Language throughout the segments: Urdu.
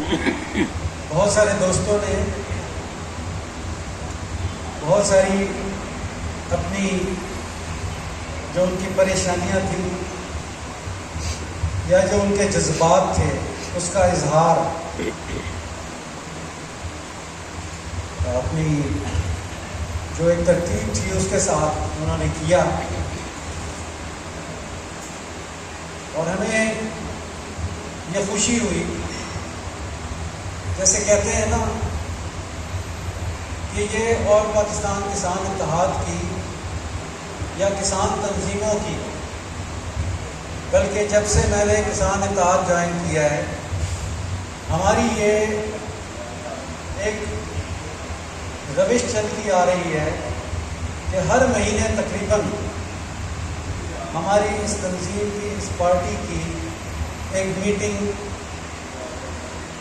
بہت سارے دوستوں نے بہت ساری اپنی جو ان کی پریشانیاں تھیں یا جو ان کے جذبات تھے اس کا اظہار اپنی جو ایک ترتیب تھی اس کے ساتھ انہوں نے کیا، اور ہمیں یہ خوشی ہوئی، جیسے کہتے ہیں نا کہ یہ اور پاکستان کسان اتحاد کی یا کسان تنظیموں کی، بلکہ جب سے میں نے کسان اتحاد جوائن کیا ہے ہماری یہ ایک روش چلتی آ رہی ہے کہ ہر مہینے تقریباً ہماری اس تنظیم کی، اس پارٹی کی ایک میٹنگ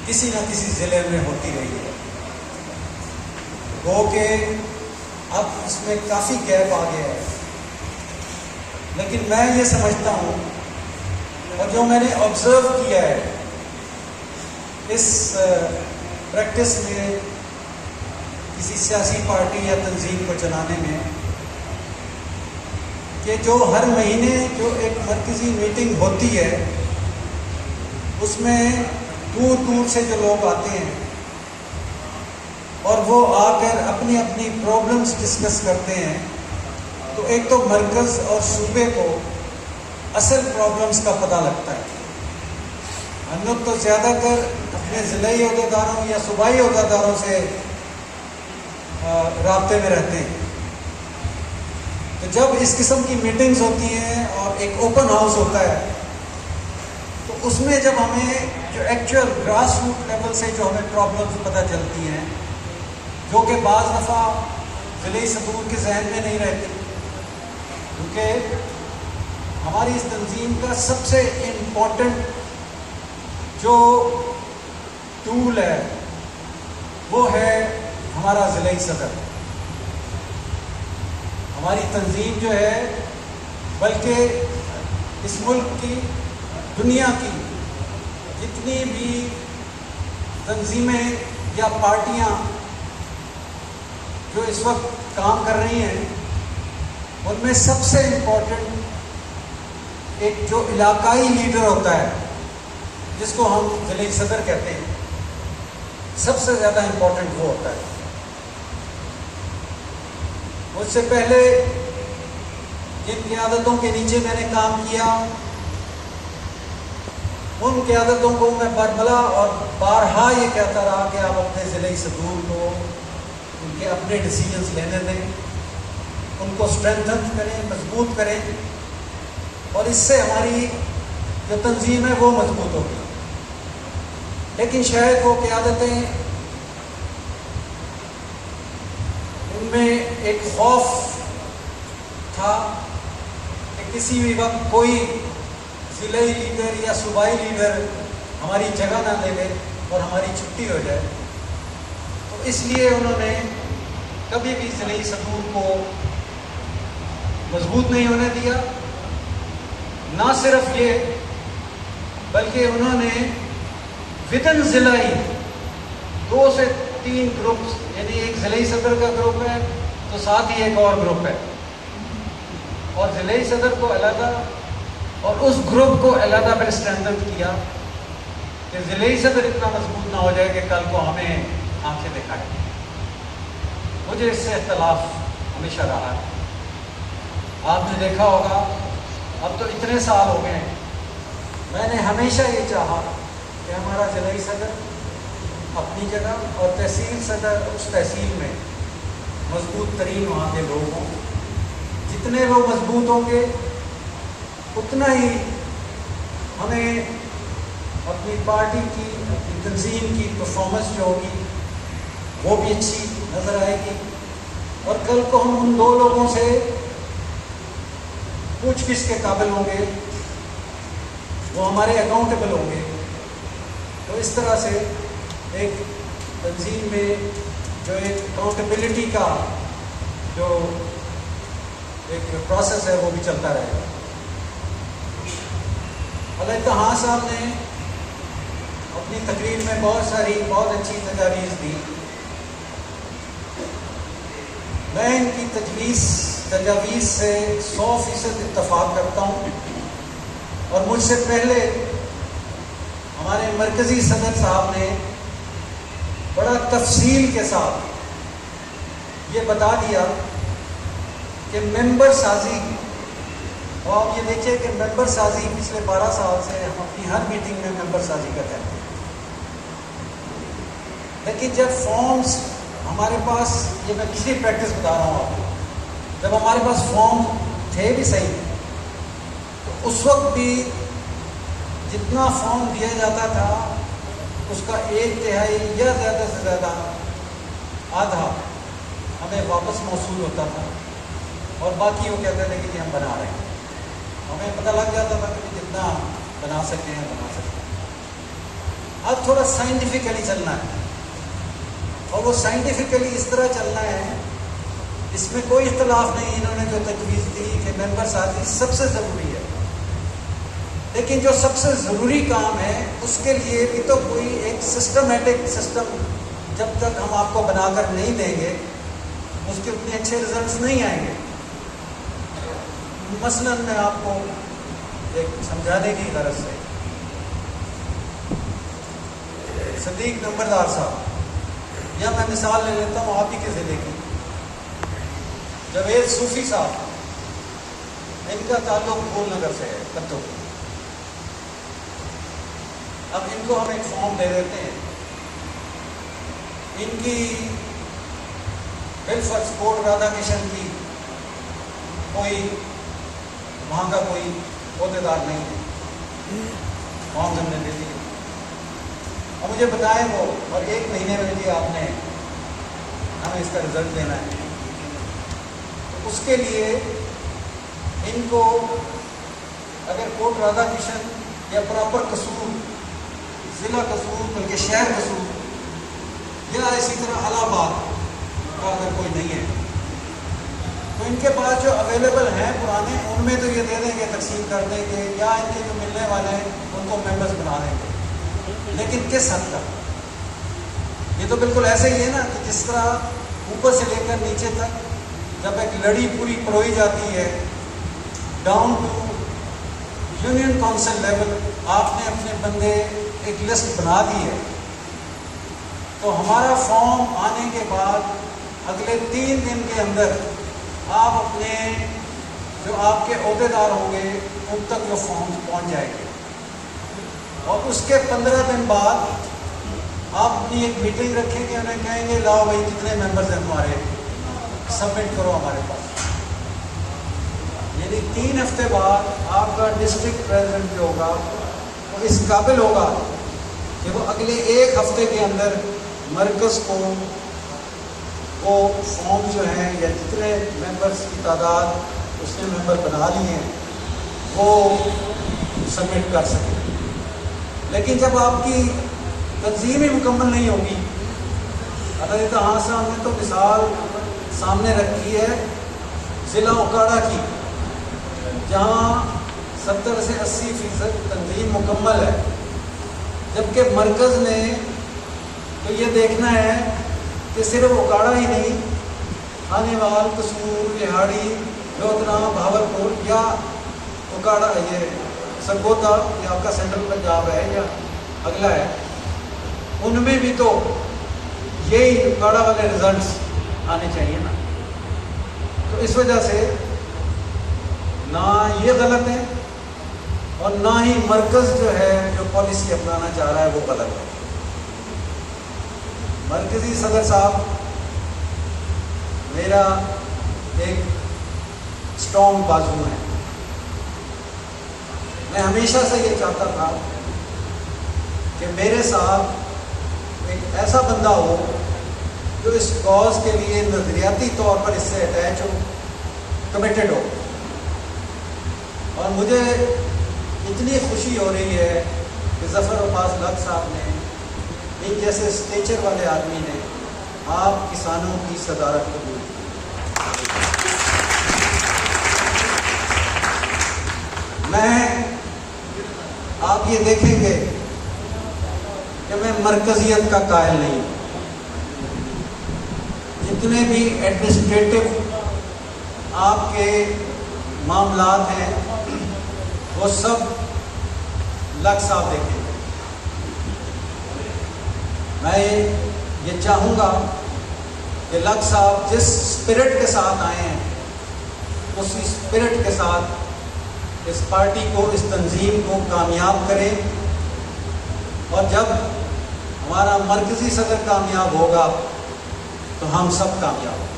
کسی نہ کسی ضلع میں ہوتی رہی ہے، گو کہ اب اس میں کافی گیپ آ گیا ہے، لیکن میں یہ سمجھتا ہوں اور جو میں نے آبزرو کیا ہے اس پریکٹس میں کسی سیاسی پارٹی یا تنظیم کو چلانے میں، کہ جو ہر مہینے جو ایک مرکزی میٹنگ ہوتی ہے اس میں دور دور سے جو لوگ آتے ہیں اور وہ آ کر اپنی اپنی پرابلمس ڈسکس کرتے ہیں، تو ایک تو مرکز اور صوبے کو اصل پرابلمس کا پتہ لگتا ہے۔ ہم لوگ تو زیادہ تر اپنے ضلعی عہدیداروں یا صوبائی عہدیداروں سے رابطے میں رہتے ہیں، تو جب اس قسم کی میٹنگز ہوتی ہیں اور ایک اوپن ہاؤس ہوتا ہے تو اس میں جب ہمیں جو ایکچوئل گراس روٹ لیول سے جو ہمیں پرابلمس پتہ چلتی ہیں، جو کہ بعض دفعہ ضلعی صدور کے ذہن میں نہیں رہتی، کیونکہ ہماری اس تنظیم کا سب سے امپورٹنٹ جو ٹول ہے وہ ہے ہمارا ضلعی صدر۔ ہماری تنظیم جو ہے، بلکہ اس ملک کی، دنیا کی جتنی بھی تنظیمیں یا پارٹیاں جو اس وقت کام کر رہی ہیں ان میں سب سے امپورٹنٹ ایک جو علاقائی لیڈر ہوتا ہے جس کو ہم ضلعی صدر کہتے ہیں، سب سے زیادہ امپورٹنٹ وہ ہوتا ہے۔ مجھ سے پہلے جن قیادتوں کے نیچے میں نے کام کیا ان قیادتوں کو میں برملا اور بارہا یہ کہتا رہا کہ آپ اپنے ضلعی صدور کو ان کے اپنے ڈیسیجنز لینے دیں، ان کو اسٹرینتھن کریں، مضبوط کریں، اور اس سے ہماری جو تنظیم ہے وہ مضبوط ہوگی۔ لیکن شاید وہ قیادتیں ان میں ایک خوف تھا کہ کسی بھی وقت کوئی ضلعی لیڈر یا صوبائی لیڈر ہماری جگہ نہ لے لے اور ہماری چھٹی ہو جائے، تو اس لیے انہوں نے کبھی بھی ضلعی صدور کو مضبوط نہیں ہونے دیا۔ نہ صرف یہ بلکہ انہوں نے ودن ضلعی 2 سے 3 گروپس، یعنی ایک ضلعی صدر کا گروپ ہے تو ساتھ ہی ایک اور گروپ ہے، اور ضلعی صدر کو علیحدہ اور اس گروپ کو علیحدہ پر اسٹرینتھن کیا کہ ضلعی صدر اتنا مضبوط نہ ہو جائے کہ کل کو ہمیں آنکھیں دکھائے۔ مجھے اس سے اختلاف ہمیشہ رہا ہے۔ آپ نے دیکھا ہوگا اب تو اتنے سال ہو گئے ہیں، میں نے ہمیشہ یہ چاہا کہ ہمارا ضلعی صدر اپنی جگہ اور تحصیل صدر اس تحصیل میں مضبوط ترین وہاں کے لوگ ہوں۔ جتنے لوگ مضبوط ہوں گے اتنا ہی ہمیں اپنی پارٹی کی، اپنی تنظیم کی پرفارمنس جو ہوگی وہ بھی اچھی نظر آئے گی، اور کل کو ہم ان 2 لوگوں سے پوچھ گچھ کے قابل ہوں گے، وہ ہمارے اکاؤنٹیبل ہوں گے۔ تو اس طرح سے ایک تنظیم میں جو ایک اکاؤنٹیبلٹی کا جو ایک پروسیس ہے وہ بھی چلتا رہے گا۔ علامہ صاحب نے اپنی تقریر میں بہت اچھی تجاویز دی. میں ان کی تجاویز سے 100% اتفاق کرتا ہوں. اور مجھ سے پہلے ہمارے مرکزی صدر صاحب نے بڑا تفصیل کے ساتھ یہ بتا دیا کہ ممبر سازی، اور آپ یہ دیکھیں کہ ممبر سازی پچھلے 12 سال سے ہم اپنی ہر میٹنگ میں ممبر سازی کرتے ہیں. لیکن جب فارمز ہمارے پاس، یہ میں پچھلی پریکٹس بتا رہا ہوں آپ کو، جب ہمارے پاس فارم تھے بھی صحیح، تو اس وقت بھی جتنا فارم دیا جاتا تھا اس کا 1/3 یا زیادہ سے زیادہ آدھا ہمیں واپس موصول ہوتا تھا، اور باقی وہ کہتے تھے کہ ہم بنا رہے ہیں. ہمیں پتہ لگ جاتا تھا کہ جتنا بنا سکتے ہیں بنا سکتے ہیں. اب تھوڑا سائنٹیفکلی چلنا ہے، اور وہ سائنٹیفکلی اس طرح چلنا ہے، اس میں کوئی اختلاف نہیں. انہوں نے جو تجویز دی کہ ممبر سازی سب سے ضروری ہے، لیکن جو سب سے ضروری کام ہے اس کے لیے بھی تو کوئی ایک سسٹمیٹک سسٹم جب تک ہم آپ کو بنا کر نہیں دیں گے اس کے اتنے اچھے ریزلٹس نہیں آئیں گے. مثلاً میں آپ کو ایک سمجھانے کی غرض سے، صدیق نمبردار صاحب، یا میں مثال لے لیتا ہوں آپ ہی کے ضلع کی، جاوید صوفی صاحب، ان کا تعلق گول نگر سے ہے، کتو. اب ان کو ہم ایک فارم دے دیتے ہیں، ان کی بالفرض کوٹ رادھا کرشن کی کوئی وہاں کا کوئی عہدیدار نہیں ہے، فارم ہم نے دے دیے. اور مجھے بتائیں وہ، اور 1 مہینے میں بھی آپ نے ہمیں اس کا رزلٹ دینا ہے. تو اس کے لیے ان کو اگر کوٹ رادھا کرشن یا پراپر قصور، ضلع قصور بلکہ شہر قصور، یا اسی طرح الہ آباد کا اگر کوئی نہیں ہے تو ان کے پاس جو اویلیبل ہیں پرانے، ان میں تو یہ دے دیں گے، تقسیم کر دیں گے، یا ان کے جو ملنے والے ہیں ان کو ممبرز بنا دیں گے. لیکن کس حد تک؟ یہ تو بالکل ایسے ہی ہے نا کہ جس طرح اوپر سے لے کر نیچے تک جب ایک لڑی پوری پروئی جاتی ہے down to union council level, آپ نے اپنے بندے ایک لسٹ بنا دی ہے، تو ہمارا فارم آنے کے بعد اگلے 3 دن کے اندر آپ اپنے جو آپ کے عہدیدار ہوں گے ان تک وہ فارم پہنچ جائے گے. اور اس کے 15 دن بعد آپ اپنی ایک میٹنگ رکھیں گے، انہیں کہیں گے لاؤ بھائی کتنے ممبرز ہیں تمہارے، سبمٹ کرو ہمارے پاس. یعنی 3 ہفتے بعد آپ کا ڈسٹرکٹ پریزیڈنٹ جو ہوگا وہ اس قابل ہوگا کہ وہ اگلے 1 ہفتے کے اندر مرکز کو وہ فارم جو ہیں یا جتنے ممبرس کی تعداد اس نے ممبر بنا لیے ہیں وہ سبمٹ کر سکیں. لیکن جب آپ کی تنظیم ہی مکمل نہیں ہوگی، اللہ ہاں سے ہم نے تو مثال سامنے رکھی ہے ضلع اوکاڑا کی، جہاں 70 سے 80% تنظیم مکمل ہے، جبکہ مرکز نے تو یہ دیکھنا ہے کہ صرف اوکاڑا ہی نہیں، خانے وال، قصور، لہاڑی، لودھنا، بھاولپور یا اوکاڑا، یہ سرگودا یہ آپ کا سینٹرل پنجاب ہے یا اگلا ہے، ان میں بھی تو یہی اوکاڑا والے ریزلٹس آنے چاہیے نا. تو اس وجہ سے نہ یہ غلط ہے اور نہ ہی مرکز جو ہے جو پالیسی اپنانا چاہ رہا ہے وہ غلط ہے. مرکزی صدر صاحب میرا ایک اسٹرانگ بازو ہے. میں ہمیشہ سے یہ چاہتا تھا کہ میرے ساتھ ایک ایسا بندہ ہو جو اس کاز کے لیے نظریاتی طور پر اس سے اٹیچ ہو، کمیٹڈ ہو. اور مجھے اتنی خوشی ہو رہی ہے کہ ظفر عباس لق صاحب نے، ان جیسے اسٹیچر والے آدمی نے آپ کسانوں کی صدارت قبول کی. میں آپ یہ دیکھیں گے کہ میں مرکزیت کا قائل نہیں ہوں. جتنے بھی ایڈمنسٹریٹو آپ کے معاملات ہیں وہ سب لگ صاحب دیکھیں گے. میں یہ چاہوں گا کہ لگ صاحب جس اسپرٹ کے ساتھ آئے ہیں اسی اسپرٹ کے ساتھ اس پارٹی کو، اس تنظیم کو کامیاب کریں، اور جب ہمارا مرکزی صدر کامیاب ہوگا تو ہم سب کامیاب ہوں.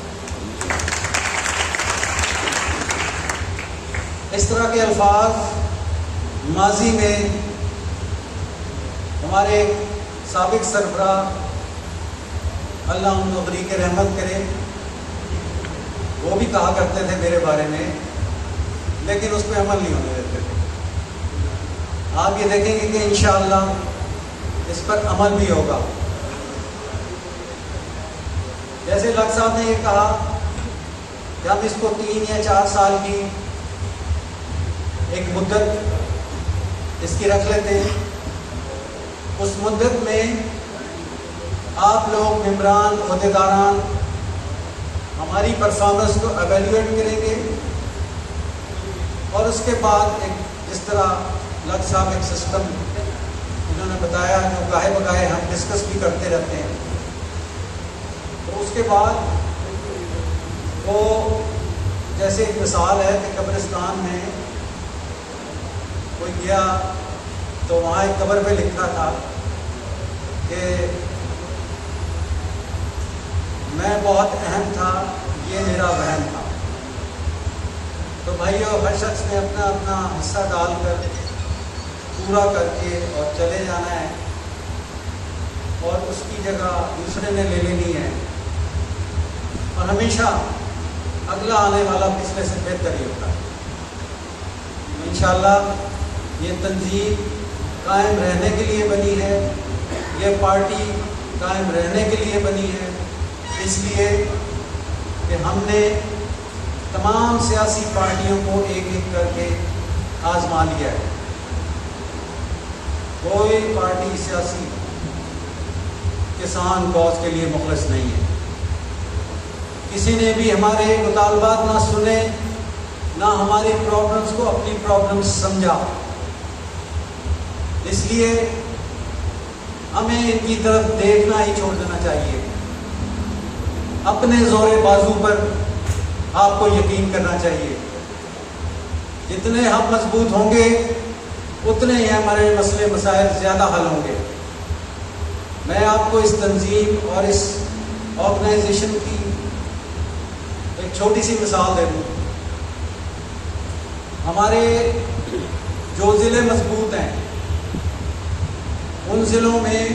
اس طرح کے الفاظ ماضی میں ہمارے سابق سربراہ اللہ ان نوبری کے رحمت کرے وہ بھی کہا کرتے تھے میرے بارے میں، لیکن اس پہ عمل نہیں ہونے دیتے تھے. آپ یہ دیکھیں گے کہ انشاءاللہ اس پر عمل بھی ہوگا. جیسے لگ صاحب نے یہ کہا کہ ہم اس کو 3 یا 4 سال کی ایک مدت اس کی رکھ لیتے ہیں. اس مدت میں آپ لوگ ممبران، عہدیداران ہماری پرفارمنس کو ایویلیویٹ کریں گے، اور اس کے بعد ایک جس طرح لگ صاحب ایک سسٹم انہوں نے بتایا جو گاہے بگاہے ہم ڈسکس بھی کرتے رہتے ہیں. تو اس کے بعد وہ جیسے ایک مثال ہے کہ قبرستان میں کوئی گیا تو وہاں ایک قبر پہ لکھا تھا کہ میں بہت اہم تھا، یہ میرا وہم تھا. تو بھائیو، ہر شخص نے اپنا اپنا حصہ ڈال کر پورا کر کے اور چلے جانا ہے، اور اس کی جگہ دوسرے نے لے لینی ہے، اور ہمیشہ اگلا آنے والا پچھلے سے بہتر ہی ہوتا ہے. انشاءاللہ یہ تنظیم قائم رہنے کے لیے بنی ہے، یہ پارٹی قائم رہنے کے لیے بنی ہے، اس لیے کہ ہم نے تمام سیاسی پارٹیوں کو ایک ایک کر کے آزما لیا ہے. کوئی پارٹی سیاسی کسان کوز کے لیے مخلص نہیں ہے. کسی نے بھی ہمارے مطالبات نہ سنے، نہ ہماری پرابلمس کو اپنی پرابلمس سمجھا. اس لیے ہمیں ان کی طرف دیکھنا ہی چھوڑ دینا چاہیے. اپنے زور بازو پر آپ کو یقین کرنا چاہیے. جتنے ہم مضبوط ہوں گے اتنے ہی ہمارے مسئلے مسائل زیادہ حل ہوں گے. میں آپ کو اس تنظیم اور اس آرگنائزیشن کی ایک چھوٹی سی مثال دے دوں. ہمارے جو ضلع مضبوط ہیں ان ضلعوں میں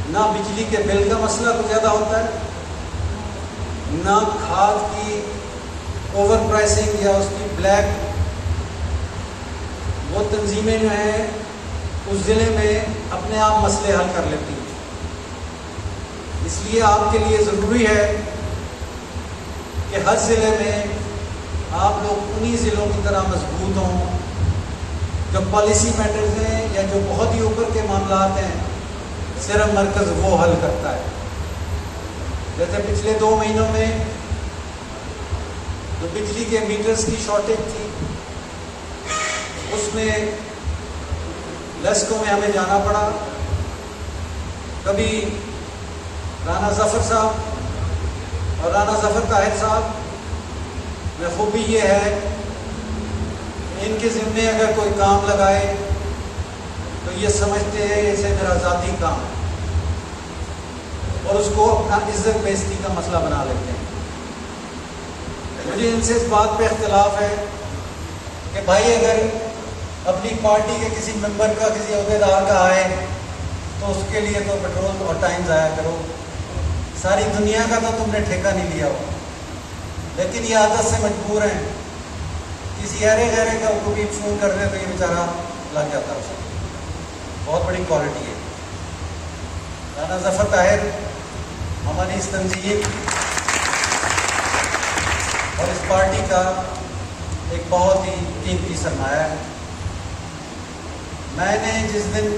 نہ بجلی کے بل کا مسئلہ کچھ زیادہ ہوتا ہے، نہ کھاد کی اوور پرائسنگ یا اس کی بلیک. وہ تنظیمیں جو ہیں اس ضلع میں اپنے آپ مسئلے حل کر لیتی ہیں. اس لیے آپ کے لیے ضروری ہے کہ ہر ضلع میں آپ لوگ انہی ضلعوں کی طرح مضبوط ہوں. جو پالیسی میٹرز ہیں یا جو بہت ہی اوپر کے معاملات ہیں صرف مرکز وہ حل کرتا ہے. جیسے پچھلے 2 مہینوں میں جو بجلی کے میٹرز کی شارٹیج تھی، اس میں لیسکو میں ہمیں جانا پڑا. کبھی رانا ظفر صاحب اور رانا ظفر طاہر صاحب میں خوبی یہ ہے ان کے ذمے اگر کوئی کام لگائے تو یہ سمجھتے ہیں اسے میرا ذاتی کام ہے، اور اس کو اپنا عزت بیزتی کا مسئلہ بنا لیتے ہیں. مجھے ان سے اس بات پہ اختلاف ہے کہ بھائی اگر اپنی پارٹی کے کسی ممبر کا، کسی عہدیدار کا آئے تو اس کے لیے تو پیٹرول اور ٹائم ضائع کرو. ساری دنیا کا تو تم نے ٹھیکہ نہیں لیا ہو، لیکن یہ عادت سے مجبور ہیں. کسی گہرے کا کو بھی فون کر رہے تو یہ بیچارہ لگ جاتا ہے. بہت بڑی کوالٹی ہے. رانا ظفر طاہر ہماری اس تنظیم اور اس پارٹی کا ایک بہت ہی قیمتی سرمایہ ہے. میں نے جس دن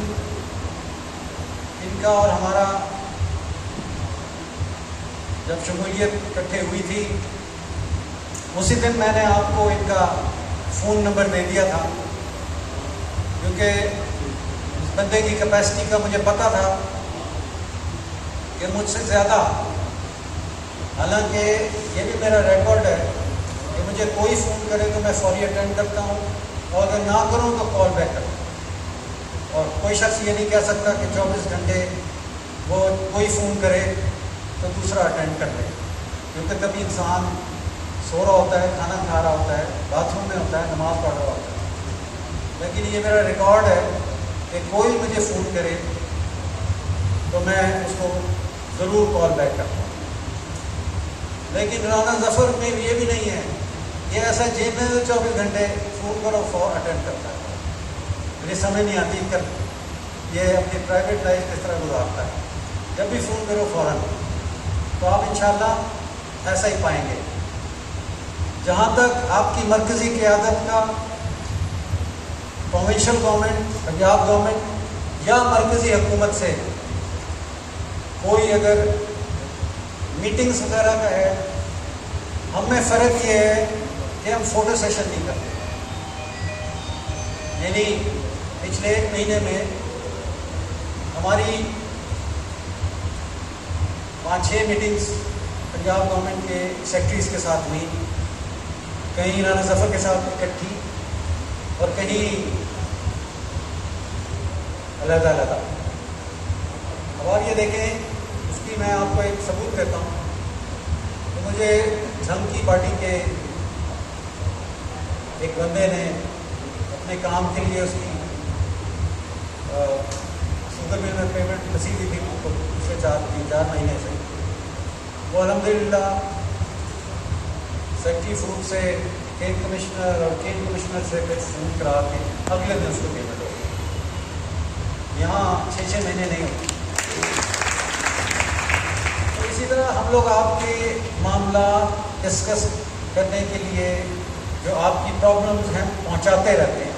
ان کا اور ہمارا جب شمولیت اکٹھے ہوئی تھی اسی دن میں نے آپ کو ان کا فون نمبر دے دیا تھا، کیونکہ اس بندے کی کیپیسٹی کا مجھے پتہ تھا کہ مجھ سے زیادہ، حالانکہ یہ بھی میرا ریکارڈ ہے کہ مجھے کوئی فون کرے تو میں فوری اٹینڈ کرتا ہوں، اور اگر نہ کروں تو کال بیک کرتا ہوں، اور کوئی شخص یہ نہیں کہہ سکتا کہ 24 گھنٹے وہ کوئی فون کرے تو دوسرا اٹینڈ کر لے، کیونکہ کبھی انسان سو رہا ہوتا ہے، کھانا کھا رہا ہوتا ہے، باتھ روم میں ہوتا ہے، نماز پڑھ رہا ہوتا ہے۔ لیکن یہ میرا ریکارڈ ہے کہ کوئی مجھے فون کرے تو میں اس کو ضرور کال بیک کرتا ہوں۔ لیکن رانا ظفر میں یہ بھی نہیں ہے، یہ ایسا جیب میں 24 گھنٹے فون کرو فور اٹینڈ کرتا ہے۔ مجھے سمجھ نہیں آتی کر یہ اپنی پرائیویٹ لائف کس طرح گزارتا ہے، جب بھی فون کرو فوراً۔ تو آپ انشاءاللہ ایسا ہی پائیں گے۔ جہاں تک آپ کی مرکزی قیادت کا، پروونشل گورنمنٹ، پنجاب گورنمنٹ یا مرکزی حکومت سے کوئی اگر میٹنگز وغیرہ کا ہے، ہم میں فرق یہ ہے کہ ہم فوٹو سیشن نہیں کرتے۔ یعنی پچھلے 1 مہینے میں ہماری 5-6 میٹنگز پنجاب گورنمنٹ کے سیکٹریز کے ساتھ ہوئی، کہیں رانا ظفر کے ساتھ اکٹھی اور کہیں علیحدہ علیحدہ۔ اب آپ یہ دیکھیں، اس کی میں آپ کو ایک ثبوت دیتا ہوں کہ مجھے جھنکی پارٹی کے ایک بندے نے اپنے کام کے لیے اس کی شوگر مل میں پیمنٹ پھنسی ہوئی تھی پچھلے 4 مہینے سے، وہ الحمدللہ سیکٹری فوڈ سے کھیل کمشنر اور کھیل کمشنر سے پھر فون کرا کے اگلے دن اس کو پیمنٹ ہو گئی۔ یہاں 6 مہینے نہیں ہوتے۔ تو اسی طرح ہم لوگ آپ کے معاملات ڈسکس کرنے کے لیے جو آپ کی پرابلمز ہیں پہنچاتے رہتے ہیں۔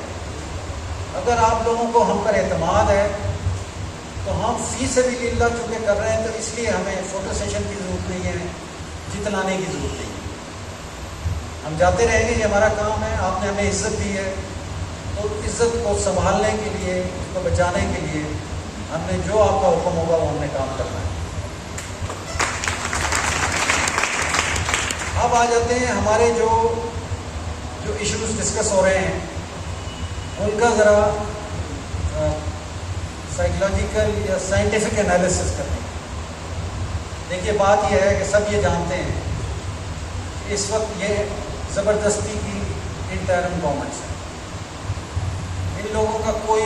اگر آپ لوگوں کو ہم پر اعتماد ہے تو ہم فی سبیل اللہ چونکہ کر رہے ہیں، تو اس لیے ہمیں فوٹو سیشن کی ضرورت نہیں ہے، جتلانے کی ضرورت نہیں ہے۔ ہم جاتے رہیں گے، یہ ہمارا کام ہے۔ آپ نے ہمیں عزت دی ہے، تو عزت کو سنبھالنے کے لیے، اس کو بچانے کے لیے ہم نے جو آپ کا حکم ہوگا وہ ہم نے کام کرنا ہے۔ اب آ جاتے ہیں ہمارے جو ایشوز ڈسکس ہو رہے ہیں ان کا ذرا سائیکولوجیکل یا سائنٹیفک انالیسس کریں۔ دیکھیے بات یہ ہے کہ سب یہ جانتے ہیں کہ اس وقت یہ زبردستی کی انٹرم گورنمنٹس ہے، ان لوگوں کا کوئی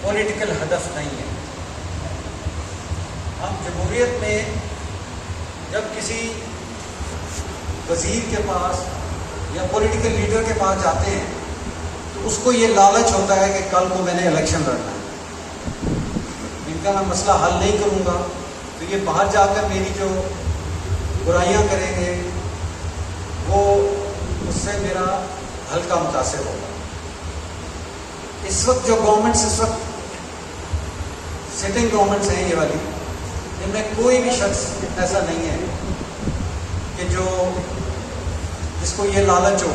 پولیٹیکل ہدف نہیں ہے۔ ہم جمہوریت میں جب کسی وزیر کے پاس یا پولیٹیکل لیڈر کے پاس جاتے ہیں تو اس کو یہ لالچ ہوتا ہے کہ کل کو میں نے الیکشن لڑنا ہے، ان کا میں مسئلہ حل نہیں کروں گا تو یہ باہر جا کر میری جو برائیاں کریں گے وہ اس سے میرا ہلکا متاثر ہوگا۔ اس وقت جو گورنمنٹس اس وقت سٹنگ گورنمنٹس ہیں، یہ والی، ان میں کوئی بھی شخص ایسا نہیں ہے کہ جس کو یہ لالچ ہو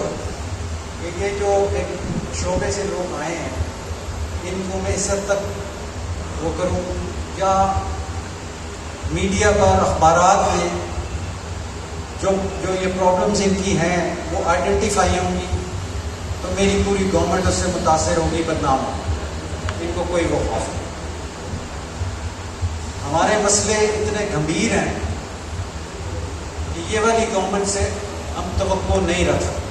کہ یہ جو ایک شعبے سے لوگ آئے ہیں ان کو میں اس حد تک وہ کروں، یا میڈیا پر، اخبارات میں جو یہ پرابلمز ان کی ہیں وہ آئیڈینٹیفائی ہوں گی تو میری پوری گورنمنٹ اس سے متاثر ہوگی، بدنام ہوگی۔ ان کو کوئی وہ خوف نہیں۔ ہمارے مسئلے اتنے گمبھیر ہیں کہ یہ والی گورنمنٹ سے ہم توقع نہیں رکھ سکتے،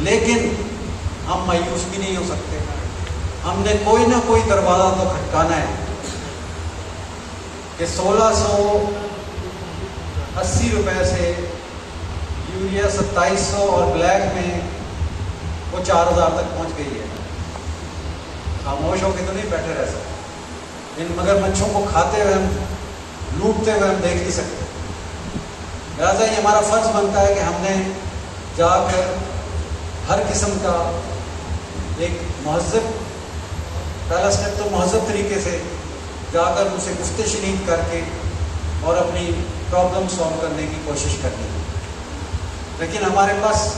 لیکن ہم مایوس بھی نہیں ہو سکتے۔ ہم نے کوئی نہ کوئی دروازہ تو کھٹکانا ہے کہ 1680 روپے سے یوریا 2700 اور بلیک میں وہ 4000 تک پہنچ گئی ہے۔ خاموش ہو کے تو نہیں بیٹھے رہ سکتے، ان مگر مچھوں کو کھاتے ہوئے، ہم لوٹتے ہوئے ہم دیکھ نہیں سکتے۔ لہٰذا یہ ہمارا فرض بنتا ہے کہ ہم نے جا کر ہر قسم کا ایک مہذب پہلا اسٹیپ تو مہذب طریقے سے جا کر ان سے گفت شنید کر کے اور اپنی پرابلم سالو کرنے کی کوشش کرنی ہے. لیکن ہمارے پاس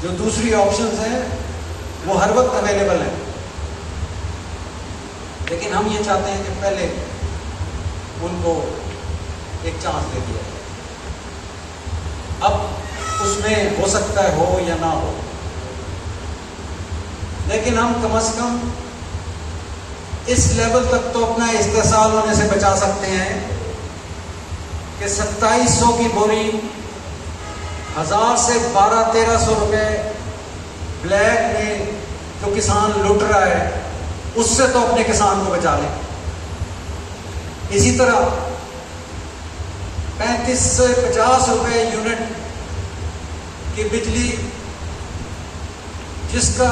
جو دوسری آپشنز ہیں وہ ہر وقت اویلیبل ہیں، لیکن ہم یہ چاہتے ہیں کہ پہلے ان کو ایک چانس دے دیا جائے. اب اس میں ہو سکتا ہے ہو یا نہ ہو، لیکن ہم کم از کم اس لیول تک تو اپنا استحصال ہونے سے بچا سکتے ہیں کہ 2700 کی بوری 1000 سے 1200-1300 روپے بلیک میں جو کسان لوٹ رہا ہے اس سے تو اپنے کسان کو بچا لیں. اسی طرح 35 سے 50 روپے یونٹ کی بجلی جس کا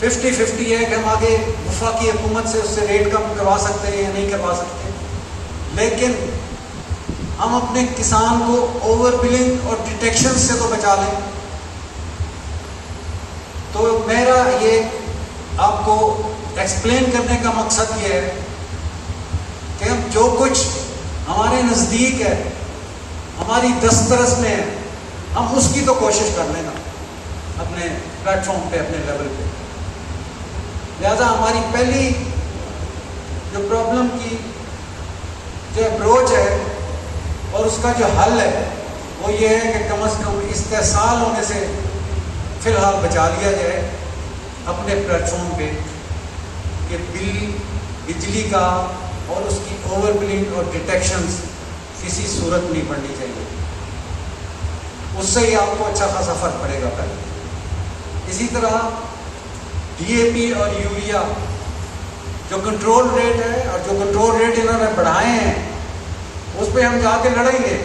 50-50 ہے کہ ہم آگے وفاقی حکومت سے اس سے ریٹ کم کروا سکتے ہیں یا نہیں کروا سکتے، لیکن ہم اپنے کسان کو اوور بلنگ اور ڈیٹیکشن سے تو بچا لیں. تو میرا یہ آپ کو ایکسپلین کرنے کا مقصد یہ ہے کہ ہم جو کچھ ہمارے نزدیک ہے، ہماری دسترس میں ہے، ہم اس کی تو کوشش کر لیں نا اپنے پلیٹ فارم پہ، اپنے لیول پہ. لہذا ہماری پہلی جو پرابلم کی جو اپروچ ہے اور اس کا جو حل ہے وہ یہ ہے کہ کم از کم استحصال ہونے سے فی الحال بچا لیا جائے اپنے پلیٹ فارم پہ کہ بجلی کا اور اس کی اوور بلنگ اور ڈیٹیکشنز کسی صورت نہیں پڑنی چاہیے. اس سے ہی آپ کو اچھا خاصا فرق پڑے گا پہلے. اسی طرح ڈی اے پی اور یوریا جو کنٹرول ریٹ ہے اور جو کنٹرول ریٹ انہوں نے بڑھائے ہیں اس پہ ہم جا کے لڑیں گے،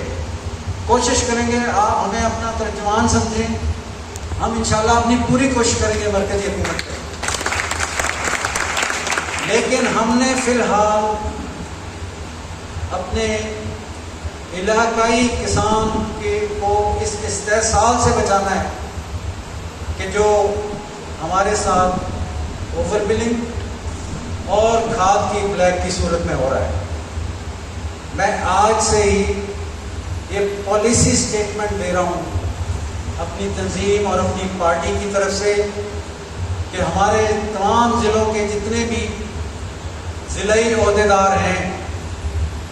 کوشش کریں گے. آپ ہمیں اپنا ترجمان سمجھیں، ہم انشاءاللہ اپنی پوری کوشش کریں گے مرکزی حکومت پہ. لیکن ہم نے فی الحال اپنے علاقائی کسان کو اس استحصال سے بچانا ہے کہ جو ہمارے ساتھ اوور بلنگ اور کھاد کی بلیک کی صورت میں ہو رہا ہے. میں آج سے ہی یہ پالیسی سٹیٹمنٹ دے رہا ہوں اپنی تنظیم اور اپنی پارٹی کی طرف سے کہ ہمارے تمام ضلعوں کے جتنے بھی ضلعی عہدیدار ہیں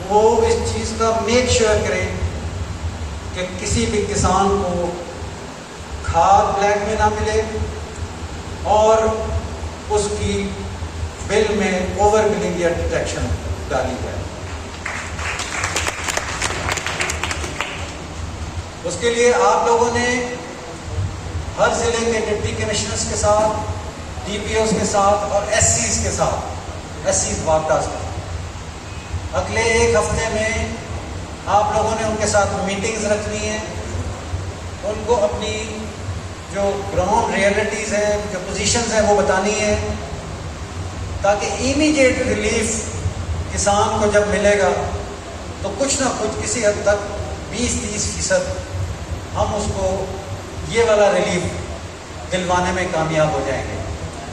وہ اس چیز کا میک شیور کریں کہ کسی بھی کسان کو کھاد بلیک میں نہ ملے اور اس کی بل میں اوور بلنگ یا ڈیٹیکشن ڈالی جائے. اس کے لیے آپ لوگوں نے ہر ضلع کے ڈپٹی کمشنرز کے ساتھ، ڈی پی اوز کے ساتھ اور ایس سیز کے ساتھ، ایس سیز واپڈاز میں اگلے ایک ہفتے میں آپ لوگوں نے ان کے ساتھ میٹنگز رکھنی ہیں، ان کو اپنی جو گراؤنڈ ریئلٹیز ہیں، جو پوزیشنز ہیں وہ بتانی ہے، تاکہ امیڈیٹ ریلیف کسان کو جب ملے گا تو کچھ نہ کچھ کسی حد تک 20-30% ہم اس کو یہ والا ریلیف دلوانے میں کامیاب ہو جائیں گے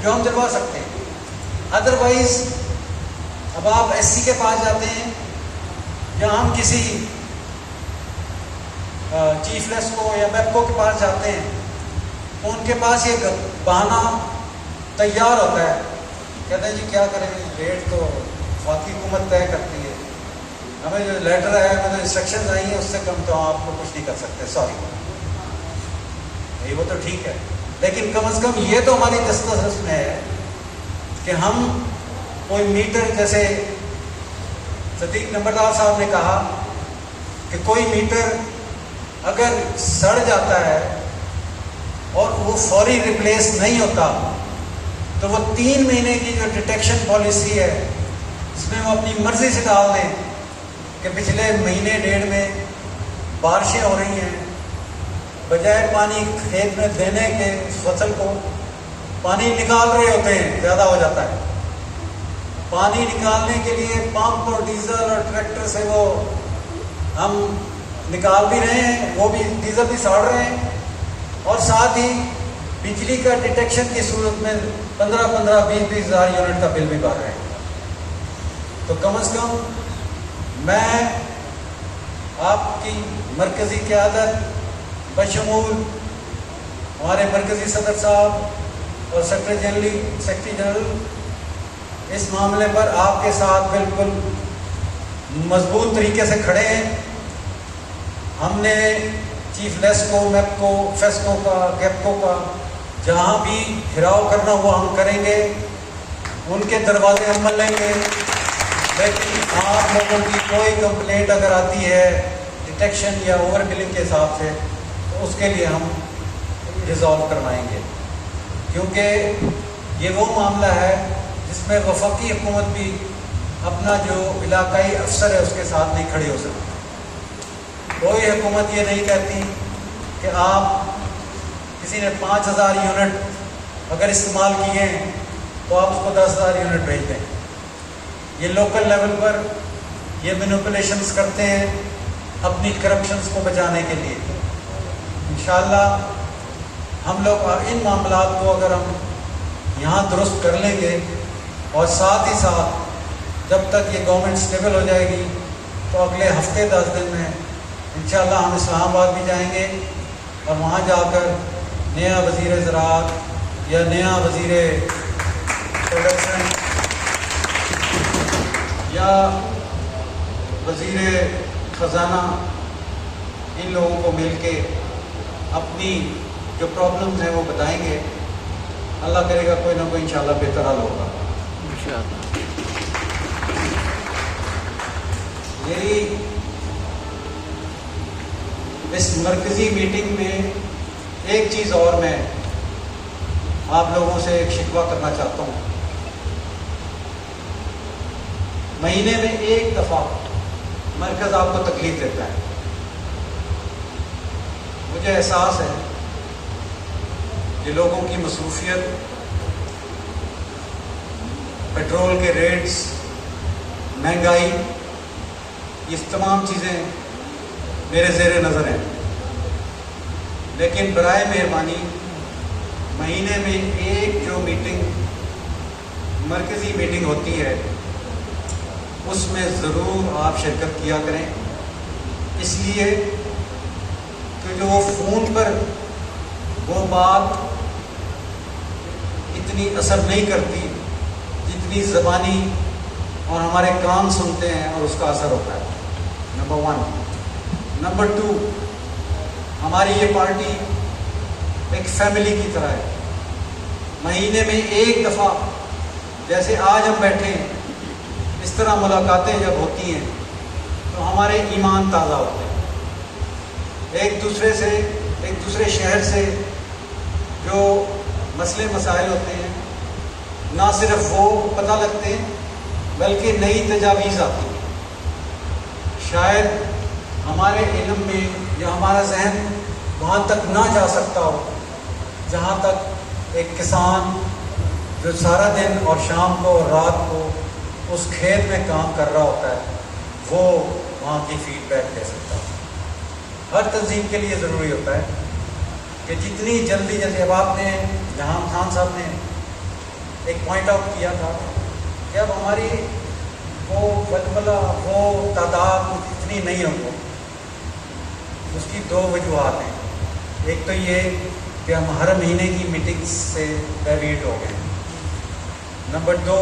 جو ہم دلوا سکتے ہیں. ادروائز اب آپ ایس سی کے پاس جاتے ہیں یا ہم کسی چیف لیس کو یا میپکو کے پاس جاتے ہیں تو ان کے پاس یہ بہانہ تیار ہوتا ہے، کہتے ہیں جی کیا کریں، ریٹ تو وفاقی حکومت طے کرتی ہے، ہمیں جو لیٹر ہے، ہمیں جو انسٹرکشنز آئی ہیں اس سے کم تو آپ کو کچھ نہیں کر سکتے، سوری. وہ تو ٹھیک ہے، لیکن کم از کم یہ تو ہماری دسترس میں ہے کہ ہم کوئی میٹر، جیسے صدیق نمبردار صاحب نے کہا کہ کوئی میٹر اگر سڑ جاتا ہے اور وہ فوری ریپلیس نہیں ہوتا تو وہ 3 مہینے کی جو ڈیٹیکشن پالیسی ہے اس میں وہ اپنی مرضی سے ڈال دیں کہ پچھلے مہینے ڈیڑھ میں بارشیں ہو رہی ہیں، بجائے پانی کھیت میں دینے کے فصل کو پانی نکال رہے ہوتے ہیں، زیادہ ہو جاتا ہے. پانی نکالنے کے لیے پمپ اور ڈیزل اور ٹریکٹر سے وہ ہم نکال بھی رہے ہیں، وہ بھی ڈیزل بھی ساڑ رہے ہیں، اور ساتھ ہی بجلی کا ڈیٹیکشن کی صورت میں 15-20 ہزار یونٹ کا بل بھی بھر رہے ہیں. تو کم از کم میں آپ کی مرکزی قیادت بشمول ہمارے مرکزی صدر صاحب اور سیکرٹری جنرل اس معاملے پر آپ کے ساتھ بالکل مضبوط طریقے سے کھڑے ہیں. ہم نے چیف لیسکو میپکو فیسکو کا گیپکو کا جہاں بھی گھراؤ کرنا ہوا ہم کریں گے, ان کے دروازے ہم لیں گے. لیکن آپ لوگوں کی کوئی کمپلینٹ اگر آتی ہے ڈیٹیکشن یا اوور بلنگ کے حساب سے تو اس کے لیے ہم ریزالو کروائیں گے, کیونکہ یہ وہ معاملہ ہے جس میں وفاقی حکومت بھی اپنا جو علاقائی افسر ہے اس کے ساتھ نہیں کھڑی ہو سکتی. کوئی حکومت یہ نہیں کہتی کہ آپ کسی نے 5000 یونٹ اگر استعمال کیے ہیں تو آپ اس کو 10,000 یونٹ بھیج دیں. یہ لوکل لیول پر یہ مینوپولیشنز کرتے ہیں اپنی کرپشنز کو بچانے کے لیے. انشاءاللہ ہم لوگ ان معاملات کو اگر ہم یہاں درست کر لیں گے اور ساتھ ہی ساتھ جب تک یہ گورنمنٹ سٹیبل ہو جائے گی تو اگلے ہفتے 10 دن میں انشاءاللہ ہم اسلام آباد بھی جائیں گے اور وہاں جا کر نیا وزیر زراعت یا نیا وزیر پروڈکشن یا وزیر خزانہ ان لوگوں کو مل کے اپنی جو پرابلمز ہیں وہ بتائیں گے. اللہ کرے گا کوئی نہ کوئی انشاءاللہ بہتر حل ہوگا. میری اس مرکزی میٹنگ میں ایک چیز اور میں آپ لوگوں سے ایک شکوہ کرنا چاہتا ہوں. مہینے میں ایک دفعہ مرکز آپ کو تکلیف دیتا ہے. مجھے احساس ہے کہ لوگوں کی مصروفیت, پیٹرول کے ریٹس, مہنگائی, یہ تمام چیزیں میرے زیر نظر ہیں. لیکن برائے مہربانی مہینے میں ایک جو میٹنگ مرکزی میٹنگ ہوتی ہے اس میں ضرور آپ شرکت کیا کریں. اس لیے کہ جو فون پر وہ بات اتنی اثر نہیں کرتی جتنی زبانی اور ہمارے کان سنتے ہیں اور اس کا اثر ہوتا ہے. نمبر 1. نمبر 2, ہماری یہ پارٹی ایک فیملی کی طرح ہے. مہینے میں ایک دفعہ جیسے آج ہم بیٹھے ہیں اس طرح ملاقاتیں جب ہوتی ہیں تو ہمارے ایمان تازہ ہوتے ہیں. ایک دوسرے شہر سے جو مسئلے مسائل ہوتے ہیں نہ صرف وہ پتہ لگتے ہیں بلکہ نئی تجاویز آتی ہیں. شاید ہمارے علم میں یا ہمارا ذہن وہاں تک نہ جا سکتا ہو جہاں تک ایک کسان جو سارا دن اور شام کو اور رات کو اس کھیت میں کام کر رہا ہوتا ہے وہ وہاں کی فیڈ بیک دے سکتا ہے. ہر تنظیم کے لیے ضروری ہوتا ہے کہ جتنی جلدی, جیسے اب آپ نے جہاں خان صاحب نے ایک پوائنٹ آؤٹ کیا تھا کہ اب ہماری وہ بلبلہ وہ تعداد اتنی نہیں ہوگی. اس کی 2 وجوہات ہیں. ایک تو یہ کہ ہم ہر مہینے کی میٹنگ سے ڈیویٹ ہو گئے. نمبر 2,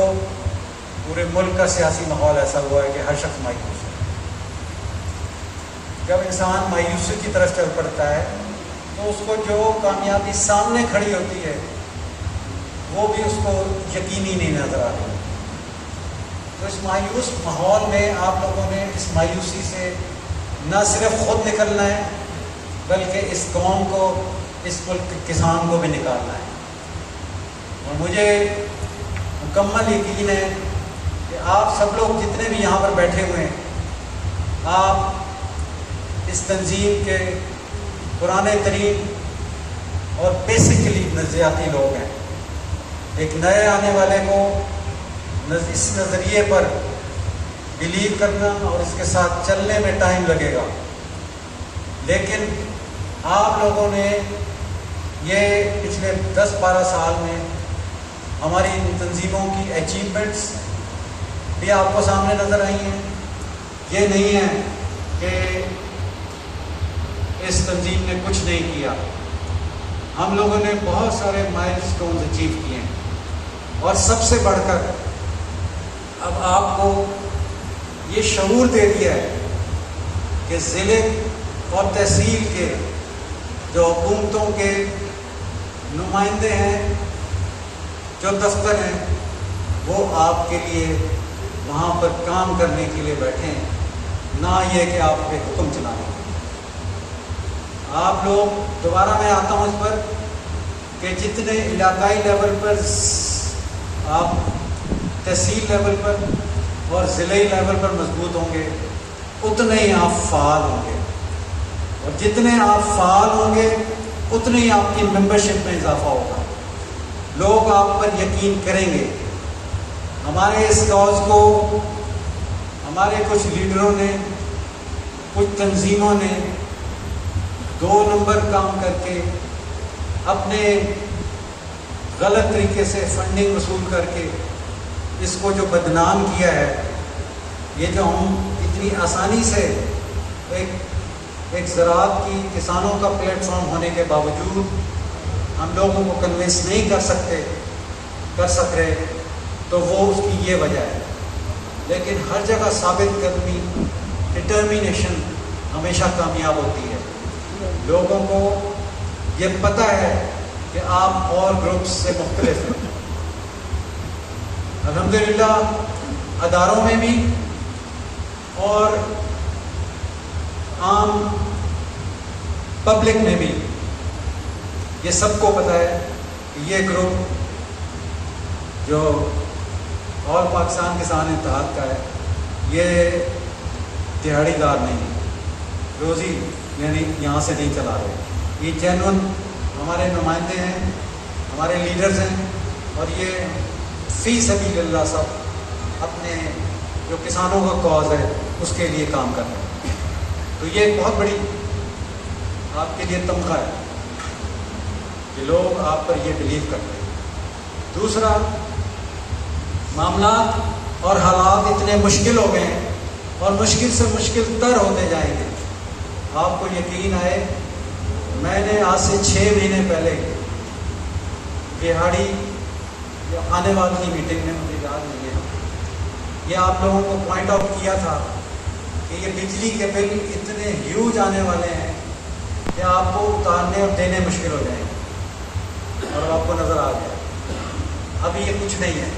پورے ملک کا سیاسی ماحول ایسا ہوا ہے کہ ہر شخص مایوس ہے. جب انسان مایوسی کی طرف چل پڑتا ہے تو اس کو جو کامیابی سامنے کھڑی ہوتی ہے وہ بھی اس کو یقینی نہیں نظر آ رہی. تو اس مایوس ماحول میں آپ لوگوں نے اس مایوسی سے نہ صرف خود نکلنا ہے بلکہ اس قوم کو, اس ملک کے کسان کو بھی نکالنا ہے. اور مجھے مکمل یقین ہے کہ آپ سب لوگ جتنے بھی یہاں پر بیٹھے ہوئے ہیں آپ اس تنظیم کے پرانے ترین اور بیسیکلی نظریاتی لوگ ہیں. ایک نئے آنے والے کو اس نظریے پر بلیو کرنا اور اس کے ساتھ چلنے میں ٹائم لگے گا, لیکن آپ لوگوں نے یہ پچھلے 10-12 سال میں ہماری ان تنظیموں کی اچیومنٹس بھی آپ کو سامنے نظر آئی ہیں. یہ نہیں ہے کہ اس تنظیم نے کچھ نہیں کیا. ہم لوگوں نے بہت سارے مائل سٹونز اچیو کیے ہیں. اور سب سے بڑھ کر اب آپ کو یہ شعور دے دیا ہے کہ ضلع اور تحصیل کے جو حکومتوں کے نمائندے ہیں، جو دفتر ہیں، وہ آپ کے لیے وہاں پر کام کرنے کے لیے بیٹھے ہیں، نہ یہ کہ آپ پہ حکم چلانے. آپ لوگ دوبارہ میں آتا ہوں اس پر کہ جتنے علاقائی لیول پر آپ تحصیل لیول پر اور ضلعی لیول پر مضبوط ہوں گے، اتنے ہی آپ فعال ہوں گے. اور جتنے آپ فعال ہوں گے اتنے ہی آپ کی ممبرشپ میں اضافہ ہوگا. لوگ آپ پر یقین کریں گے. ہمارے اس کاز کو ہمارے کچھ لیڈروں نے، کچھ تنظیموں نے 2 نمبر کام کر کے اپنے غلط طریقے سے فنڈنگ وصول کر کے اس کو جو بدنام کیا ہے. یہ جو ہم اتنی آسانی سے ایک زراعت کی، کسانوں کا پلیٹ فارم ہونے کے باوجود ہم لوگوں کو کنونس نہیں کر سک رہے، تو وہ اس کی یہ وجہ ہے. لیکن ہر جگہ ثابت قدمی، ڈٹرمینیشن ہمیشہ کامیاب ہوتی ہے. لوگوں کو یہ پتہ ہے کہ آپ اور گروپس سے مختلف ہیں. الحمدللہ اداروں میں بھی اور عام پبلک میں بھی یہ سب کو پتہ ہے کہ یہ گروپ جو آل پاکستان کسان اتحاد کا ہے، یہ دیہڑی دار نہیں ہے، روزی یعنی یہاں سے نہیں چلا رہے. یہ جینون ہمارے نمائندے ہیں، ہمارے لیڈرز ہیں، اور یہ فی سبیل اللہ سب اپنے جو کسانوں کا کاز ہے اس کے لیے کام کر رہے ہیں. تو یہ ایک بہت بڑی آپ کے لیے تمغہ ہے کہ لوگ آپ پر یہ بلیو کرتے ہیں. دوسرا، معاملات اور حالات اتنے مشکل ہو گئے ہیں اور مشکل سے مشکل تر ہوتے جائیں گے. آپ کو یقین آئے، میں نے آج سے 6 مہینے پہلے بہاڑی آنے والی میٹنگ میں، مجھے یاد نہیں ہے، یہ آپ لوگوں کو پوائنٹ آؤٹ کیا تھا کہ یہ بجلی کے بل اتنے ہیوج آنے والے ہیں کہ آپ کو اتارنے اور دینے مشکل ہو جائیں گے. اور آپ کو نظر آ گیا. ابھی یہ کچھ نہیں ہے.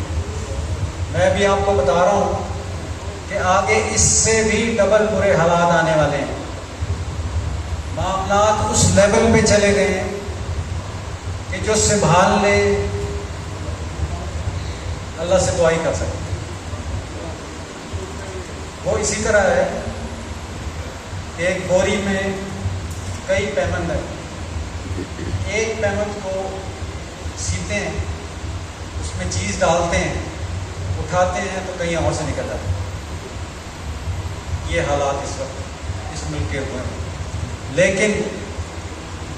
میں بھی آپ کو بتا رہا ہوں کہ آگے اس سے بھی ڈبل برے حالات آنے والے ہیں. معاملات اس لیول پہ چلے گئے ہیں کہ جو سنبھال لے اللہ سے دعائی کر سکتے. وہ اسی طرح ہے کہ ایک بوری میں کئی پیمند ہیں. ایک پیمند کو سیتے ہیں، اس میں چیز ڈالتے ہیں، اٹھاتے ہیں تو کہیں اور سے نکل جاتے ہیں. یہ حالات اس وقت اس ملک کے ہوئے ہیں. لیکن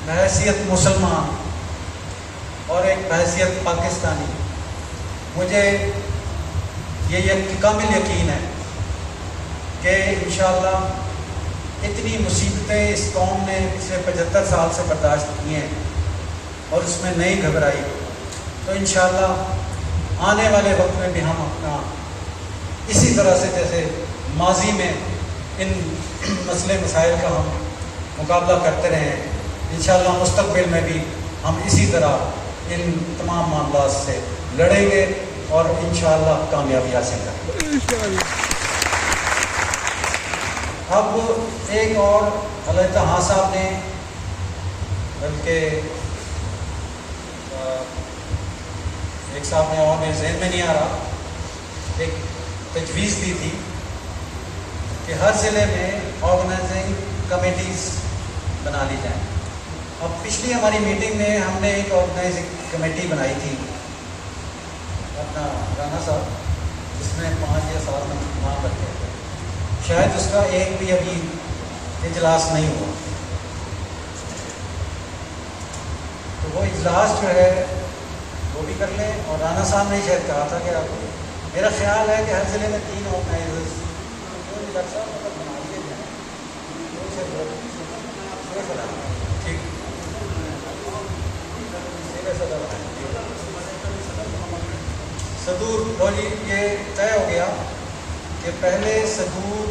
بحیثیت مسلمان اور ایک بحیثیت پاکستانی مجھے یہ کامل یقین ہے کہ انشاءاللہ اتنی مصیبتیں اس قوم نے پچھلے 75 سال سے برداشت کی ہیں اور اس میں نہیں گھبرائی، تو انشاءاللہ آنے والے وقت میں بھی ہم اپنا اسی طرح سے جیسے ماضی میں ان مسئلے مسائل کا ہم مقابلہ کرتے رہے ہیں، انشاءاللہ مستقبل میں بھی ہم اسی طرح ان تمام معاملات سے لڑیں گے اور انشاءاللہ کامیابی حاصل کریں گے. اب ایک اور علامہ ہاں صاحب نے، بلکہ ایک صاحب نے اور میرے ذہن میں نہیں آ رہا، ایک تجویز دی تھی کہ ہر ضلع میں آرگنائزنگ کمیٹیز بنا لی جائیں. اب پچھلی ہماری میٹنگ میں ہم نے ایک آرگنائزنگ کمیٹی بنائی تھی اپنا رانا صاحب، جس میں 5 یا 7 نام رکھے تھے. شاید اس کا ایک بھی ابھی اجلاس نہیں ہوا. تو وہ اجلاس جو ہے وہ بھی کر لیں. اور رانا صاحب نے شاید کہا تھا کہ آپ میرا خیال ہے کہ ہر ضلع میں 3 آرگنائزرز بنا لیے جائیں. ٹھیک صدور لو جی یہ طے ہو گیا کہ پہلے صدور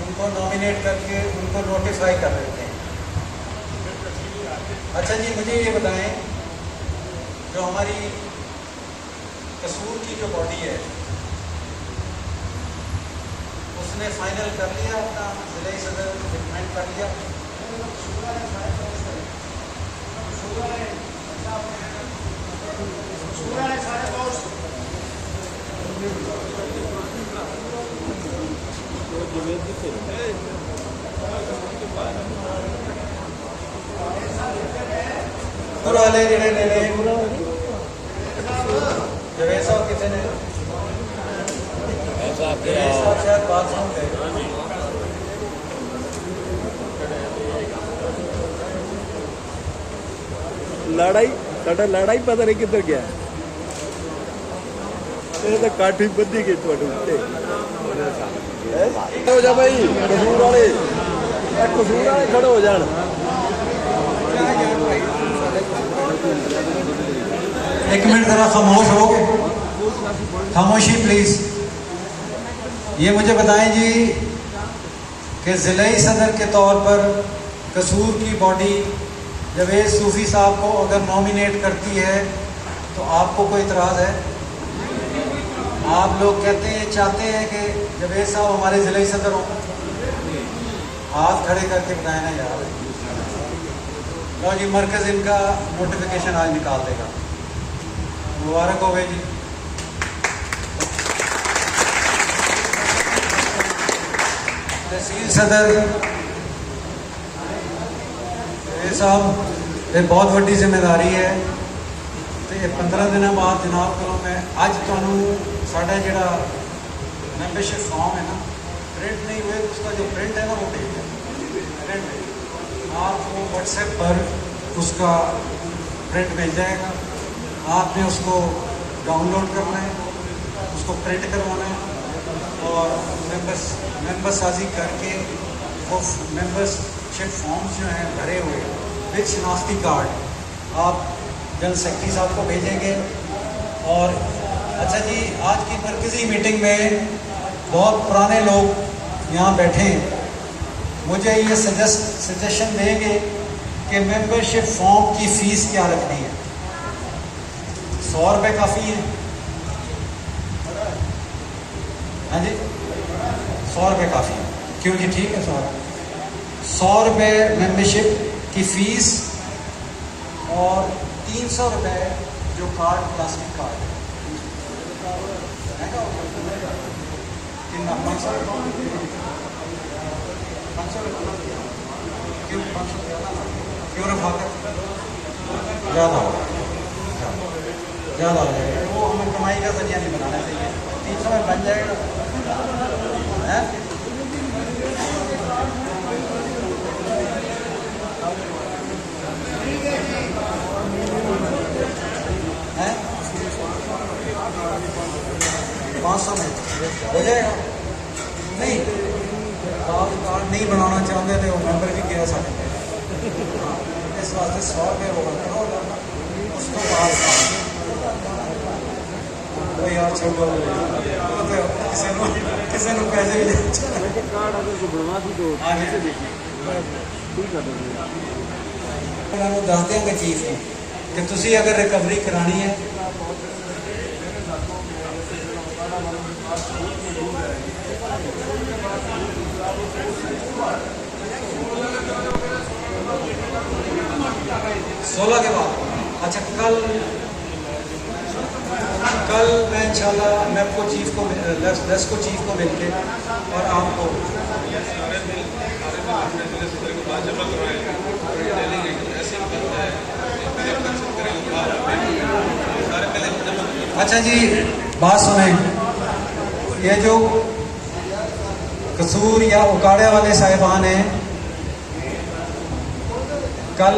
ان کو نامینیٹ کر کے ان کو نوٹیفائی کر دیتے ہیں. اچھا جی مجھے یہ بتائیں جو ہماری قصور کی جو باڈی ہے اس نے فائنل کر لیا اپنا ضلعی صدر ریکمینڈ کر لیا. والے جڑے نے جوید صاحب کتنے نے جوید صاحب شاید بات سن گئے. لڑائی ساڈا لڑائی پتہ نہیں کدھر گیا. یہ تو کاٹھی بدھی گئی تھوڑے ہو جا بھائی قصور والے قصور والے کھڑے ہو جان. ایک منٹ ذرا خاموش ہو گئے. خاموشی پلیز. یہ مجھے بتائیں جی کہ ضلعی صدر کے طور پر قصور کی باڈی جاوید صوفی صاحب کو اگر نامینیٹ کرتی ہے تو آپ کو کوئی اعتراض ہے؟ آپ لوگ کہتے ہیں چاہتے ہیں کہ جاوید صاحب ہمارے ضلعی صدر ہوں؟ ہاتھ کھڑے کر کے بتائیں نا یار. لو جی مرکز ان کا نوٹیفیکیشن آج نکال دے گا. مبارک ہو گئے جی. تحصیل صدر جاوید صاحب یہ بہت بڑی ذمہ داری ہے. تو یہ 15 دن بعد جناب کو میں اج تمہوں ساڈا جڑا ممبرشپ فارم ہے نا پرنٹ نہیں ہوئے اس کا جو پرنٹ ہے نا وہ بھیج دیں. پرنٹ آپ کو واٹس ایپ پر اس کا پرنٹ مل جائے گا. آپ نے اس کو ڈاؤن لوڈ کرنا ہے, اس کو پرنٹ کروانا ہے اور ممبر سازی کر کے وہ ممبرشپ فارمز جو ہیں بھرے ہوئے وتھ شناختی کارڈ آپ جنرل سیکرٹری صاحب کو بھیجیں گے. اور اچھا جی آج کی مرکزی میٹنگ میں بہت پرانے لوگ یہاں بیٹھے ہیں, مجھے یہ سجیشن دیں گے کہ ممبرشپ فارم کی فیس کیا رکھنی ہے. 100 روپے کافی ہے؟ ہاں جی 100 روپے کافی ہے. کیوں جی ٹھیک ہے 100 روپے ممبرشپ کی فیس اور 300 روپے جو کارڈ پلاسٹک کارڈ ہے. کتنا 500 کیوں رفاقت زیادہ ہوگا زیادہ ہو جائے گا. وہ ہمیں کمائی کا ذریعہ نہیں بنانا چاہیے. 300 میں بن جائے گا. ہے 500 میں ہو جائے گا. نہیں کارڈ نہیں بنانا چاہتے تھے وہ ممبر بھی کیا سکتے ہیں. اس واسطے 100 روپے وہ کرو اس کو بعد کوئی اور چھوٹو کسی نے پیسے بھی دستے ہیں کہ چیز ہے کہ تسی اگر ریکوری کرانی ہے سولہ کے بعد. اچھا کل میں انشاءاللہ میں کو چیف کو لیس کو چیف کو مل کے اور آپ کو اچھا جی بات سنیں. یہ جو قصور یا اکاڑے والے صاحبان ہیں کل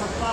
17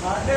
ਸਾਡੇ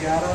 11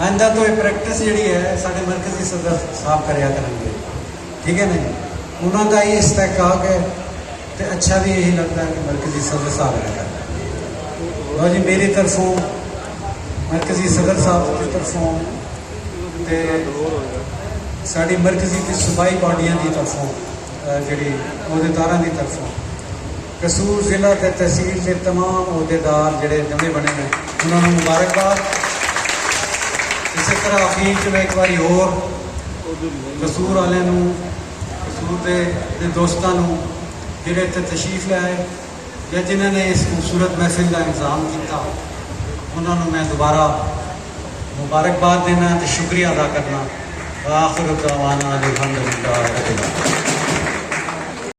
آئندہ تو یہ پریکٹس جڑی ہے سارے مرکزی صدر صاحب کریا کریں گے، ٹھیک ہے نہیں؟ انہوں کا یہ استحقاق ہے تو اچھا بھی یہی لگتا ہے کہ مرکزی صدر صاحب رہتا ہے۔ لو جی میری طرفوں مرکزی صدر صاحب کی طرفوں تے ساری مرکزی تے صوبائی باڈیاں کی طرفوں جڑی عہدیداراں کی طرفوں قصور ضلع تے تحصیل کے تمام عہدیدار جڑے نویں بنے ہیں انہوں نے مبارکباد۔ اسی طرح اخیر میں ایک باری اور قصور والوں قصور دے دوستاں جڑے اتنے تشریف لے آئے یا جنہوں نے اس خوبصورت محفل کا انتظام کیا انہوں نے میں دوبارہ مبارکباد دینا تو شکریہ ادا کرنا۔ آخر دعوانا الحمدللہ رب العالمین۔